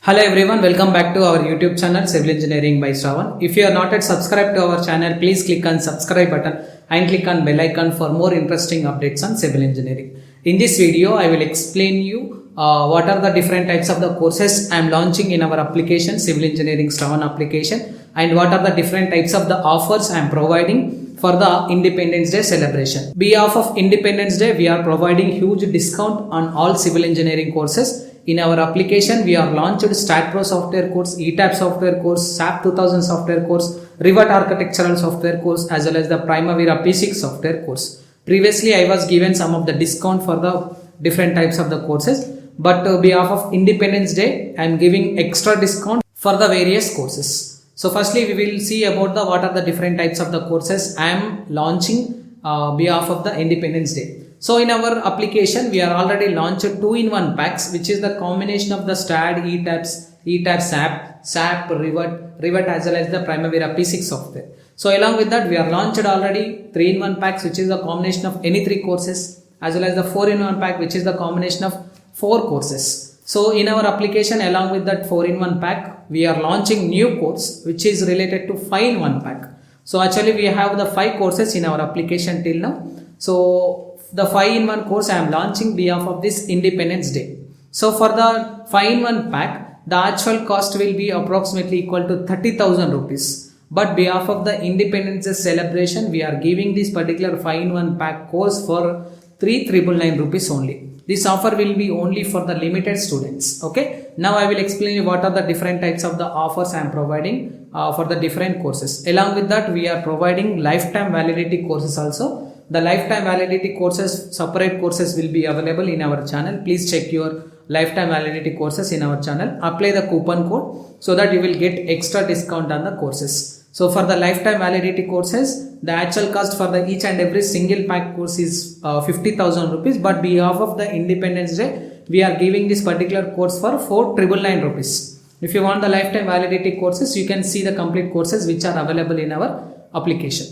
Hello everyone, welcome back to our YouTube channel Civil Engineering by Shravan. If you are not yet subscribed to our channel, please click on subscribe button and click on bell icon for more interesting updates on civil engineering. In this video, I will explain you what are the different types of the courses I am launching in our application, Civil Engineering Shravan application, and what are the different types of the offers I am providing for the Independence Day celebration. Behalf of Independence Day, we are providing huge discount on all civil engineering courses. In our application, we are launched StatPro software course, ETAP software course, SAP 2000 software course, Rivet architectural software course, as well as the Primavera P6 software course. Previously, I was given some of the discount for the different types of the courses, but on behalf of Independence Day, I am giving extra discount for the various courses. So firstly, we will see about the what are the different types of the courses I am launching behalf of the Independence Day. So in our application, we are already launched 2-in-1 packs, which is the combination of the STAD, ETAP, SAP, Rivet as well as the Primavera P6 software. So along with that, we are launched already 3-in-1 packs, which is the combination of any 3 courses, as well as the 4-in-1 pack, which is the combination of 4 courses. So in our application, along with that 4-in-1 pack, we are launching new course, which is related to 5-in-1 pack. So actually we have the 5 courses in our application till now. So the 5-in-1 course I am launching behalf of this Independence Day. So for the 5-in-1 pack, the actual cost will be approximately equal to 30,000 rupees. But behalf of the Independence Day celebration, we are giving this particular 5-in-1 pack course for 3,999 rupees only. This offer will be only for the limited students. Okay. Now I will explain you what are the different types of the offers I am providing for the different courses. Along with that, we are providing lifetime validity courses also. The lifetime validity courses, separate courses will be available in our channel. Please check your lifetime validity courses in our channel. Apply the coupon code so that you will get extra discount on the courses. So for the lifetime validity courses, the actual cost for the each and every single pack course is 50,000 rupees. But behalf of the Independence Day, we are giving this particular course for 4,999 rupees. If you want the lifetime validity courses, you can see the complete courses which are available in our application.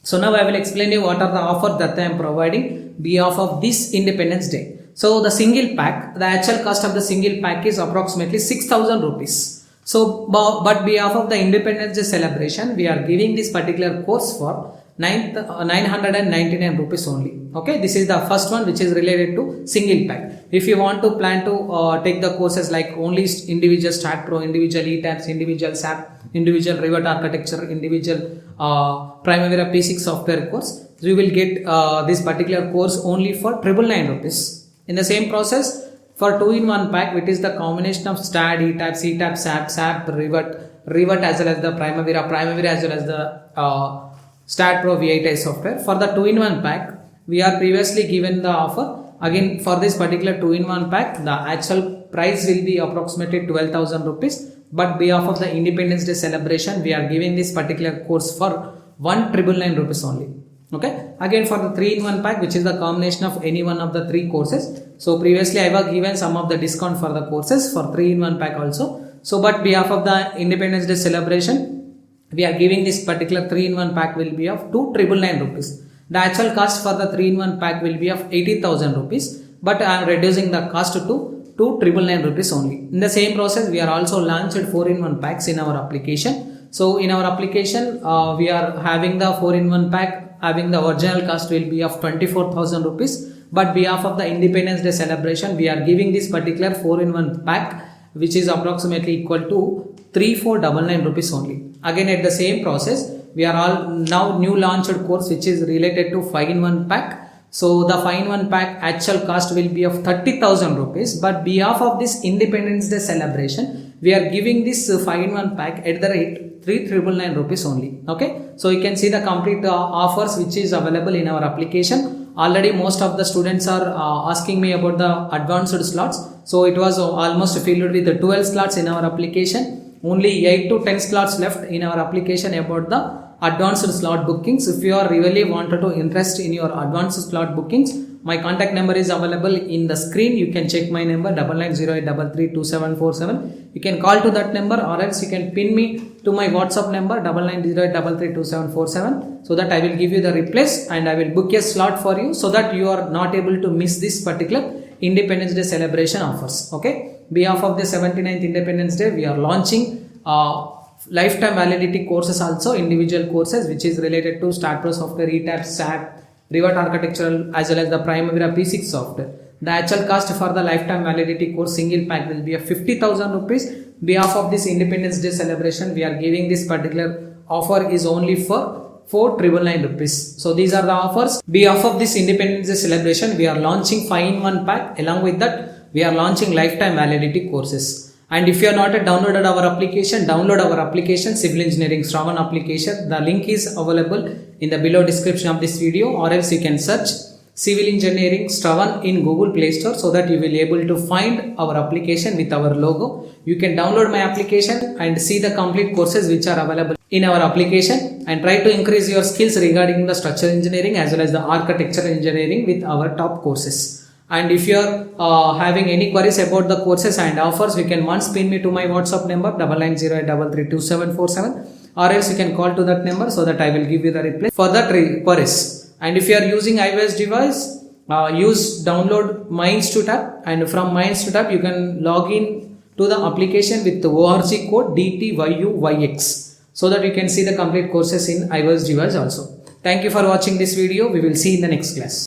So now I will explain you what are the offers that I am providing behalf of this Independence Day. So the single pack, the actual cost of the single pack is approximately 6,000 rupees. So but behalf of the Independence Day celebration, we are giving this particular course for 999 rupees only. Okay, this is the first one which is related to single pack. If you want to plan to take the courses like only individual StatPro, individual ETAPs, individual SAP, individual Rivet architecture, individual Primavera P6 software course, you will get this particular course only for 999 rupees. In the same process, for 2-in-1 pack, which is the combination of STAD, ETAP, SAP, Rivet as well as the Primavera as well as the StatPro V8i software. For the 2-in-1 pack, we are previously given the offer. Again, for this particular 2-in-1 pack, the actual price will be approximately 12,000 rupees. But behalf of the Independence Day celebration, we are giving this particular course for 1,999 rupees only. Okay. Again, for the 3-in-1 pack, which is the combination of any one of the 3 courses. So previously, I was given some of the discount for the courses for 3-in-1 pack also. So, but behalf of the Independence Day celebration, we are giving this particular 3-in-1 pack will be of 2,999 rupees. The actual cost for the 3-in-1 pack will be of 18,000 rupees, but I am reducing the cost to 2,999 rupees only. In the same process, we are also launched 4-in-1 packs in our application. So in our application, we are having the 4-in-1 pack, having the original cost will be of 24,000 rupees, but behalf of the Independence Day celebration, we are giving this particular 4-in-1 pack, which is approximately equal to 3,499 rupees only. Again, at the same process, we are all now new launched course which is related to 5-in-1 pack. So the 5-in-1 pack actual cost will be of 30,000 rupees, but behalf of this Independence Day celebration, we are giving this 5-in-1 pack at the rate 3,999 rupees only. Okay, so you can see the complete offers which is available in our application. Already most of the students are asking me about the advanced slots. So it was almost filled with the 12 slots in our application. Only 8 to 10 slots left in our application about the advanced slot bookings. If you are really wanted to interest in your advanced slot bookings, my contact number is available in the screen. You can check my number 9908332747. You can call to that number, or else you can pin me to my WhatsApp number 9908332747, so that I will give you the replace and I will book a slot for you, so that you are not able to miss this particular Independence Day celebration offers. Okay, behalf of the 79th Independence Day, we are launching lifetime validity courses, also individual courses which is related to Start Pro software, ETAP, SAP, Revert architectural, as well as the Primavera P6 software. The actual cost for the lifetime validity course single pack will be a 50,000 rupees. Behalf of this Independence Day celebration, we are giving this particular offer is only for 4,999 rupees. So these are the offers. Behalf of this Independence Day celebration, we are launching 5-in-1 pack. Along with that, we are launching lifetime validity courses. And if you are not yet downloaded our application, download our application, Civil Engineering Shravan application. The link is available in the below description of this video, or else you can search Civil Engineering Shravan in Google Play Store, so that you will be able to find our application with our logo. You can download my application and see the complete courses which are available in our application, and try to increase your skills regarding the structural engineering as well as the architectural engineering with our top courses. And if you are having any queries about the courses and offers, you can once pin me to my WhatsApp number 9908332747, or else you can call to that number so that I will give you the reply for that queries. And if you are using iOS device, download My Institute app, and from My Institute app you can log in to the application with the ORG code DTYUYX, so that you can see the complete courses in iOS device also. Thank you for watching this video. We will see in the next class.